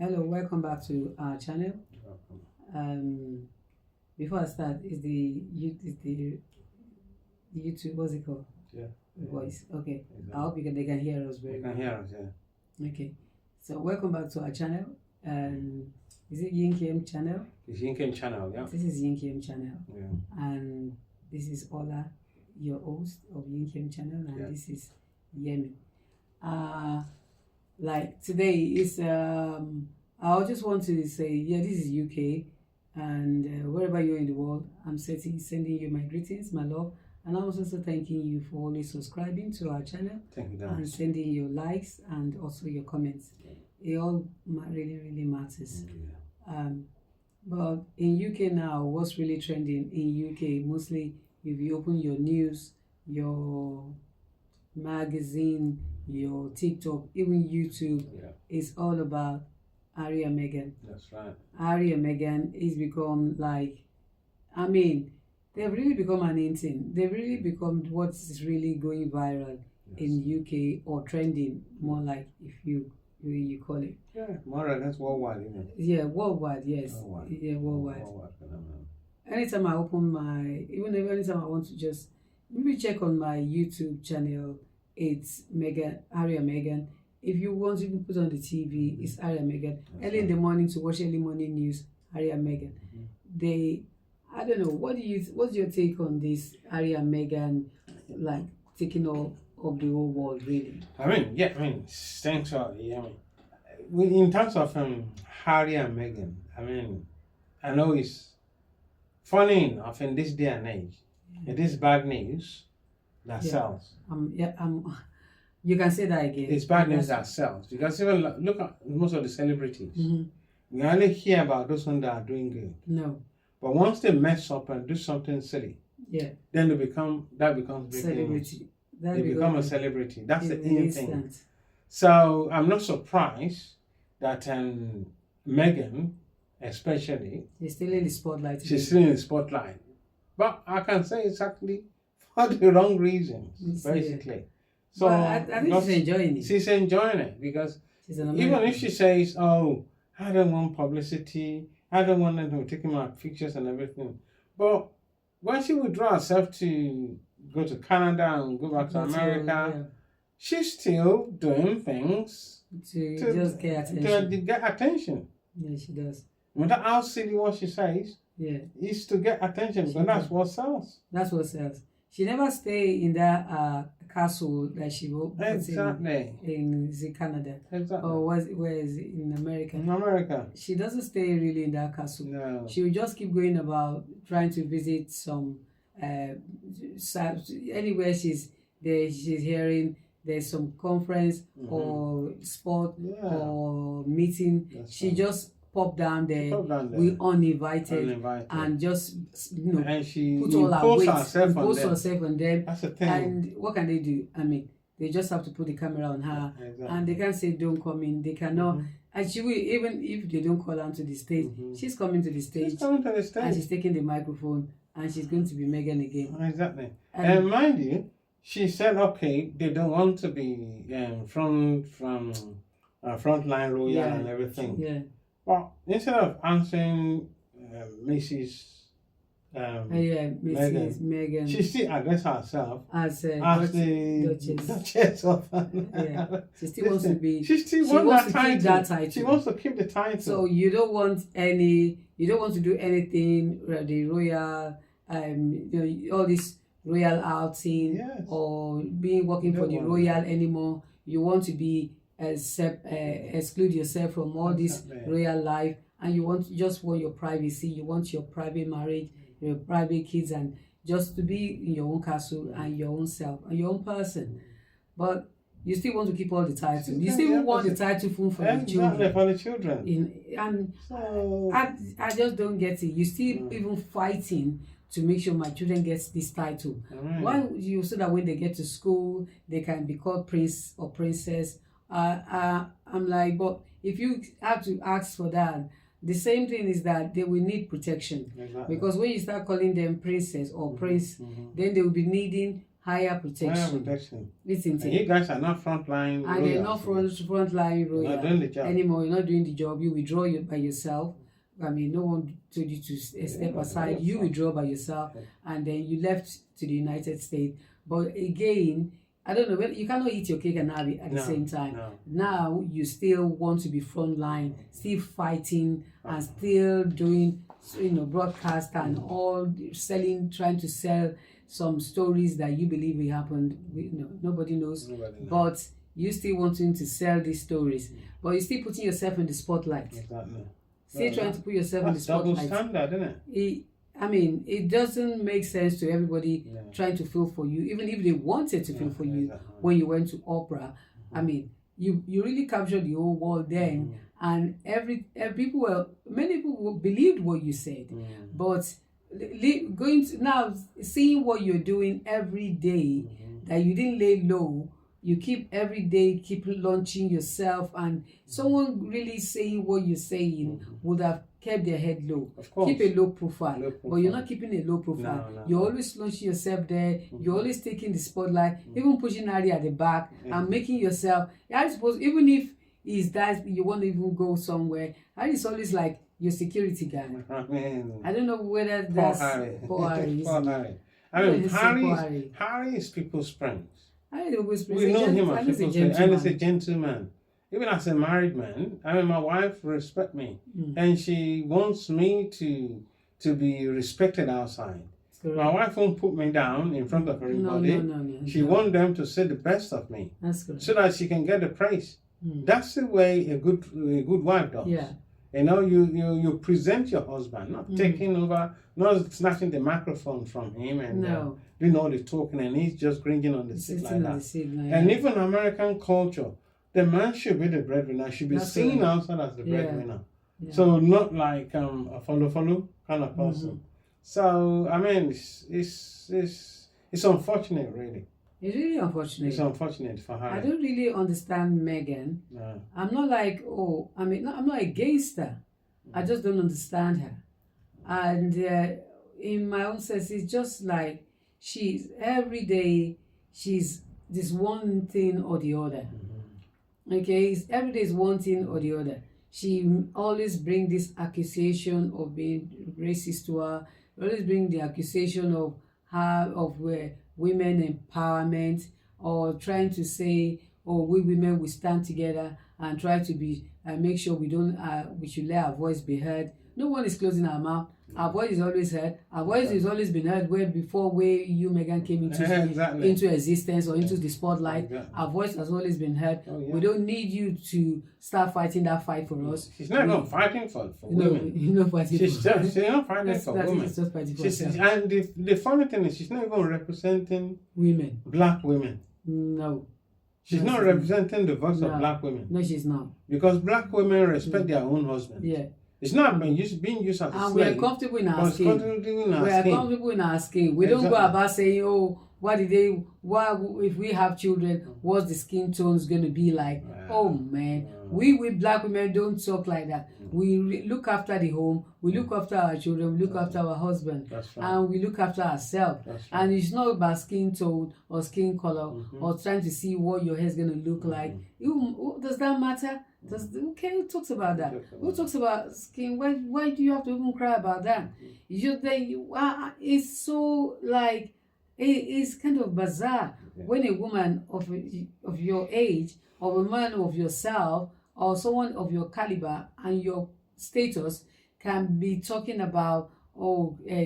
Hello, welcome back to our channel. Before I start, is the YouTube, what's it called? Yeah. Voice. Okay. Exactly. I hope they can hear us very They well. can hear us, yeah. Okay. So welcome back to our channel. Is it Yinkiem channel? It's Yinkem channel, yeah. This is Yinkiem channel. Yeah. And this is Ola, your host of Yinkiem channel, and Yeah. this is Yemen. Like today is I just want to say, yeah, this is UK, and wherever you're in the world, I'm sending you my greetings, my love, and I'm also thanking you for always subscribing to our channel. Thank you, And guys. sending your likes and also your comments. It all really matters. Yeah. But in UK now, what's really trending in UK, mostly if you open your news, your magazine, your TikTok, even YouTube, Yeah. it's all about Harry and Meghan. That's right. Harry and Meghan is become like, I mean, they've really become an in-thing. They've really become what's really going viral in UK or trending, more like if you call it. Yeah, more or less worldwide, isn't it? Yeah, worldwide, yes. Worldwide. Yeah, worldwide. Phenomenon. Anytime I open anytime I want to just maybe check on my YouTube channel, it's Harry and Meghan. If you want to even put on the TV, it's Harry and Meghan. That's Early in the morning to watch early morning news, Harry and Meghan. I don't know, what's your take on this Harry and Meghan, like taking all of the whole world, really? Thanks for, in terms of Harry and Meghan, I know it's funny enough in this day and age, it is bad news that sells. You can say that again. It's bad news that sells, because even look at most of the celebrities. Mm-hmm. We only hear about those ones that are doing good. No. But once they mess up and do something silly, then that becomes big celebrity. They become a celebrity. That's the in thing. So I'm not surprised that Meghan, especially, she's still in the spotlight. She's still in the spotlight. But I can say it's actually for the wrong reasons, basically. So I think she's enjoying it. She's enjoying it because even if she says, "Oh, I don't want publicity, I don't want them to take my pictures and everything," but when she withdraw herself to go to Canada and go back to America, she's still doing things to just get attention. To get attention. Yeah, she does. No matter how silly what she says, is to get attention, because that's what sells. That's what sells. She never stay in that castle that she wrote in Canada. Exactly. Or where is it? In America? In America. She doesn't stay really in that castle. No. She will just keep going about trying to visit some anywhere she's there. She's hearing there's some conference or sport or meeting. She just pop down there. We uninvited and just and she put all her weight, herself on them. That's the thing. And what can they do? They just have to put the camera on her, and they can't say don't come in. They cannot. And she will, even if they don't call her to the stage, she's coming to the stage. She's coming to the stage. And she's taking the microphone, and she's going to be Meghan again. Exactly. And mind you, she said, okay, they don't want to be frontline royal and everything. Yeah. But instead of answering Mrs. Meghan, she still addressed herself as the Duchess of. She still wants to be. She wants to keep that title. She wants to keep the title. So you don't want to do anything the royal, all this royal outing or working for the royal anymore. You want to be exclude yourself from all this royal life, and you just want your privacy. You want your private marriage, your private kids, and just to be in your own castle and your own self and your own person. But you still want to keep all the titles. You still want the title for the children. For the children. I just don't get it. You still even fighting to make sure my children get this title. Why you so that when they get to school they can be called prince or princess? I'm like, but if you have to ask for that, the same thing is that they will need protection. Because when you start calling them princess or prince, then they will be needing higher protection. Higher protection. Isn't and it? you guys are not frontline. And you're not frontline royal not doing the job anymore. You're not doing the job. You withdraw by yourself. I mean, no one told you to step aside. You withdraw by yourself, and then you left to the United States. But again, I don't know. You cannot eat your cake and have it at the same time. No. Now you still want to be frontline, still fighting, and still doing, broadcast and all selling, trying to sell some stories that you believe will happen. Nobody knows. But you still wanting to sell these stories, but you're still putting yourself in the spotlight. Exactly. Still trying to put yourself in the spotlight. Double standard, isn't it? I mean, it doesn't make sense to everybody trying to feel for you, even if they wanted to feel for you when you went to opera. I mean, you really captured the whole world then, and many people believed what you said, but going to now seeing what you're doing every day, that you didn't lay low. You keep every day, keep launching yourself, and someone really saying what you're saying would have kept their head low. Of course. Keep a low profile. But you're not keeping a low profile. No, you're always launching yourself there. You're always taking the spotlight, even pushing Harry at the back and making yourself. I suppose even if he's that you want to even go somewhere, Harry's always like your security guy. I don't know whether that's poor Harry. I mean, Harry is people's friends. We know him as people's friends, and he's a gentleman. Even as a married man, I mean, my wife respects me, and she wants me to be respected outside. My wife won't put me down in front of everybody. No. She wants them to say the best of me, so that she can get the praise. That's the way a good wife does. Yeah. You present your husband, not taking over, not snatching the microphone from him and doing all the talking, and he's just gringing on the seat like that. And even American culture, the man should be the breadwinner, should be seen outside as the breadwinner. Yeah. So not like a follow kind of person. So I mean, it's unfortunate, really. It's really unfortunate. It's unfortunate for her. I don't really understand Meghan. No. I'm not like, I'm not against her. I just don't understand her. And in my own sense, it's just like every day she's this one thing or the other. Okay, every day is one thing or the other. She always bring this accusation of being racist to her. Always bring the accusation of her women empowerment, or trying to say, we women will stand together and try to be make sure we should let our voice be heard. No one is closing our mouth. Our voice is always heard. Our voice has always been heard before you, Meghan, came into existence or into the spotlight. Our voice has always been heard. We don't need you to start fighting that fight for us. She's not even fighting for women. She's not fighting for women. She's just fighting for herself. And the funny thing is, she's not even representing women. Black women. No. She's not representing the voice of Black women. No, she's not. Because Black women respect their own husbands. Yeah. It's not being used as a slave. And we're comfortable in our skin. Comfortable in our skin. We don't go about saying, if we have children, what's the skin tones going to be like? Oh man, we Black women don't talk like that. We look after the home, we look after our children, we look after our husband, and we look after ourselves. And it's not about skin tone or skin color or trying to see what your hair is going to look like. Does that matter? Who talks about that? Who talks about skin? Why do you have to even cry about that? It's so like it's kind of bizarre when a woman of your age, or a man of yourself, or someone of your caliber and your status can be talking about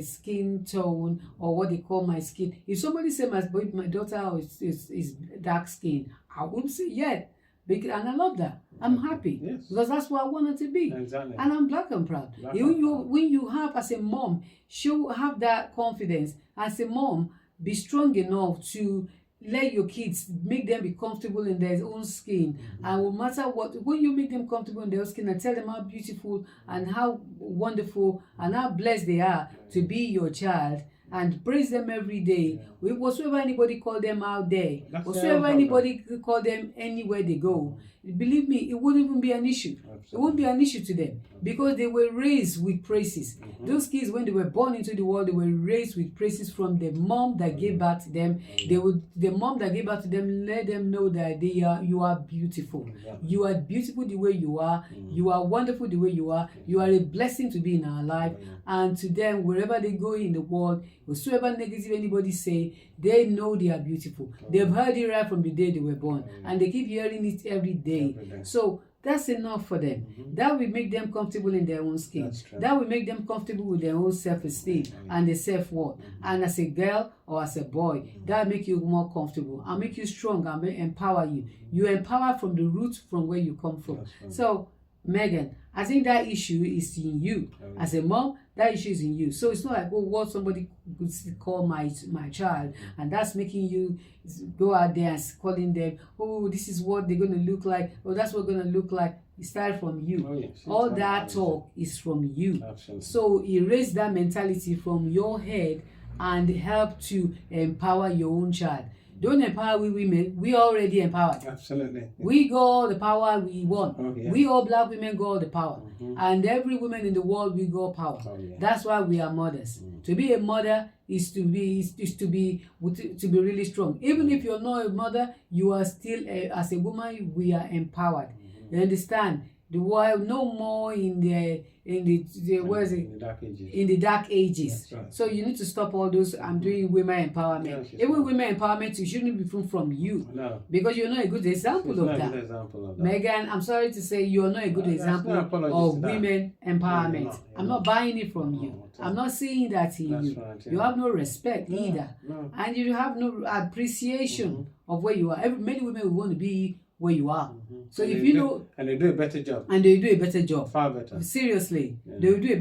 skin tone, or what they call my skin. If somebody say my daughter is dark skin, I would say and I love that. I'm happy because that's what I want her to be. Exactly. And I'm Black and proud. When you have, as a mom, have that confidence. As a mom, be strong enough to let your kids, make them be comfortable in their own skin. And no matter what, when you make them comfortable in their own skin and tell them how beautiful and how wonderful and how blessed they are to be your child, and praise them every day. Whatsoever anybody call them out there, whatsoever anybody call them anywhere they go, believe me, it wouldn't even be an issue. Absolutely. It won't be an issue to them because they were raised with praises. Those kids, when they were born into the world, they were raised with praises from the mom that gave birth to them. The mom that gave birth to them let them know that you are beautiful. You are beautiful the way you are. You are wonderful the way you are. You are a blessing to be in our life. And to them, wherever they go in the world, whatsoever negative anybody say, they know they are beautiful. They've heard it right from the day they were born, and they keep hearing it every day. So that's enough for them. That will make them comfortable in their own skin. That will make them comfortable with their own self-esteem and their self-worth. And as a girl or as a boy, that will make you more comfortable and make you strong and empower you. You empower from the root from where you come from. So Meghan, I think that issue is in you. As a mom, that issue is in you. So it's not like, oh, what somebody could call my child, and that's making you go out there and calling them, oh, this is what they're going to look like, oh, that's what going to look like. It started from you. All that talk is from you. Absolutely. So erase that mentality from your head and help to empower your own child. Don't empower we women. We already empowered. Absolutely. We got all the power we want. We all black women got all the power. And every woman in the world, we got power. That's why we are mothers. To be a mother is to be really strong. Even if you're not a mother, you are still, as a woman, we are empowered. You understand? The world no more in the dark ages. Right. So you need to stop all those. I'm doing women empowerment. Even women empowerment, you shouldn't be from you. No. Because you're not a good example of that. Meghan, I'm sorry to say you're not a good example of women empowerment. No. I'm not buying it from you. I'm not seeing that in you. Right, You have no respect either. No. And you have no appreciation of where you are. Many women will want to be where you are. So and if you know, and they do a better job. And they do a better job. Far better. Seriously, they will do a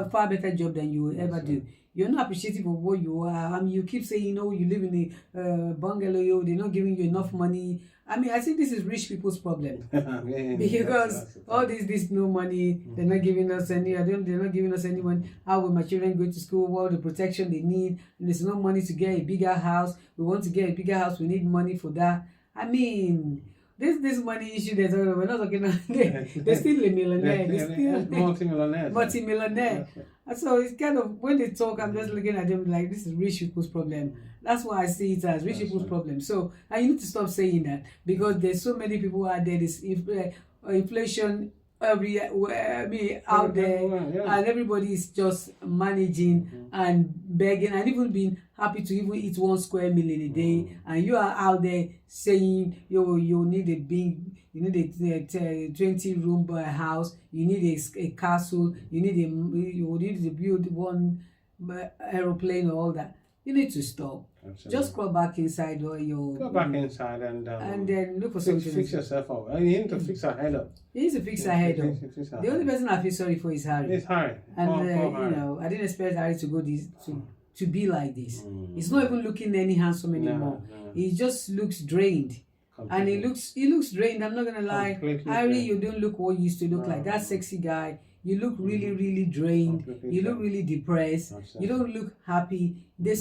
far better job than you will ever do. You're not appreciative of what you are. I mean, you keep saying, you know, you live in a bungalow, they're not giving you enough money. I mean, I think this is rich people's problem. Because all this no money, they're not giving us any, they're not giving us any money. How will my children go to school? All the protection they need, and there's no money to get a bigger house. We want to get a bigger house, we need money for that. I mean, this money issue we're not talking about, they're still a millionaire. They're still multi-millionaire. So it's kind of, when they talk, I'm just looking at them like, this is rich people's problem. That's why I see it as rich people's problem. So, and you need to stop saying that, because there's so many people out there, this inflation out there, and everybody is just managing and begging and even being happy to even eat 1 square meal in a day, and you are out there saying you need a big, you need a 20-room house, you need a castle, you need to build one aeroplane or all that. You need to stop. Absolutely. Just go back inside go back inside and then look for something. Fix yourself up. And you need to fix her head up. He needs to fix her head up. The only person I feel sorry for is Harry. It's Harry. And you know, I didn't expect Harry to go to be like this. He's not even looking any handsome anymore. No. He just looks drained. Completely. And he looks drained. I'm not gonna lie. Harry, you don't look what you used to look like. That sexy guy. You look really, really drained. You look really depressed. You don't look happy. The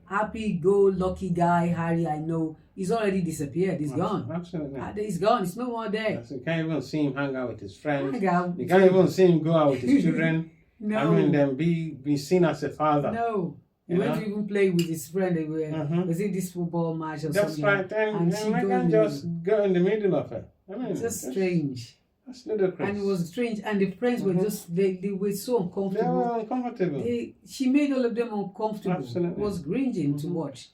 happy-go-lucky guy, Harry, I know, he's already disappeared. He's gone. Absolutely. He's gone. It's no more there. You can't even see him hang out with his friends. You can't even see him go out with his children. No. I mean, then be seen as a father. No. He went to even play with his friend. They were, was it this football match or something? That's right. And Meghan just go in the middle of it. I mean, it's just strange. That's ludicrous. And it was strange. And the friends were just, they were so uncomfortable. They were uncomfortable. She made all of them uncomfortable. Absolutely. It was cringing to watch.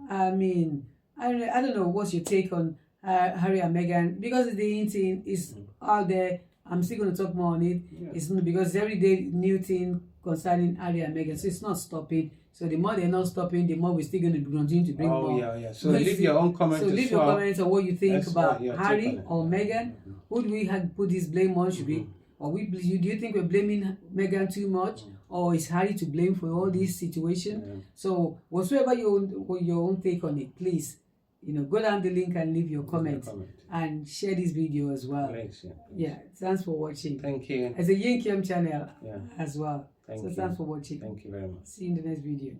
I mean, I don't know what's your take on Harry and Meghan, because the thing is out there. I'm still going to talk more on it. It's not, because every day new thing concerning Harry and Meghan, so it's not stopping. So the more they're not stopping, the more we're still going to continue to bring more. So leave your own comments. So leave your comments on what you think about Harry or Meghan. Who do we have put this blame on? Should we, or do you think we're blaming Meghan too much, or is Harry to blame for all this situation? So whatsoever your own take on it, please, go down the link and leave your comment and share this video as well. Thanks, thanks for watching. Thank you. As a Yinkiam channel as well. Thank you. Thanks for watching. Thank you very much. See you in the next video.